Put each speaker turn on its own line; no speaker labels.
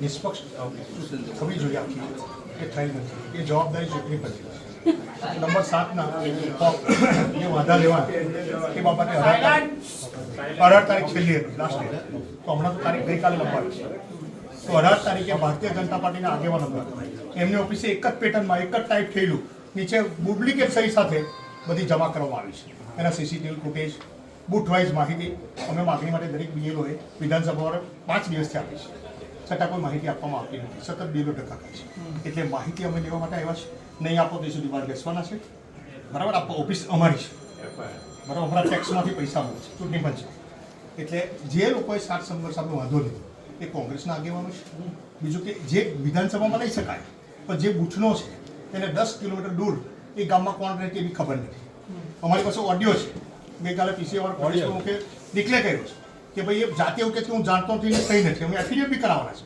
નિષ્પક્ષ થવી જોઈએ આખી એ થઈ નથી. એ જવાબદારી ચૂંટણી પછી નંબર 7ના એ વાંધા લેવા એ બાબતે 18 તારીખ છેલ્લી હતી લાસ્ટ ડેટ. તો હમણાં તો તારીખ ગઈકાલે લંબાવી છે. તો 18 તારીખે ભારતીય જનતા પાર્ટીના આગેવાનો હતા એમની ઓફિસે એક જ પેટર્નમાં એક જ ટાઈપ થયેલું નીચે ડુપ્લિકેટ સહી સાથે બધી જમા કરવામાં આવી છે. એના સીસીટીવી ફૂટેજ બુથ વાઇઝ માહિતી અમે માગણી માટે દરેક બીએલઓએ વિધાનસભામાં 5 દિવસથી આપી છે. છતાં કોઈ માહિતી આપવામાં આવતી નથી. સતત બીએલઓ ટકા છે. એટલે માહિતી અમે લેવા માટે આવ્યા છે. નહીં આપો તે સુધી બહાર બેસવાના છે. બરાબર. આ ઓફિસ અમારી છે. બરાબર. અમારા ટેક્સમાંથી પૈસા મળે છે. ચૂંટણી પંચ. એટલે જે લોકોએ 7 સંઘર્ષ સામે વાંધો લીધો એ કોંગ્રેસના આગેવાનો છે. બીજું કે જે વિધાનસભામાં લઈ શકાય પણ જે બૂથનો છે એને 10 કિલોમીટર દૂર એ ગામમાં કોણ રહે તે બી ખબર નથી. અમારી પાસે ઓડિયો છે. ગઈકાલે પીસીઆર પોલીસ પ્રમુખે ડિક્લેર કર્યો છે કે ભાઈ એ જાતે એવું કે હું જાણતો નથી ને સહી નથી. અમે એફિડેવિટ બી કરાવવાના છે.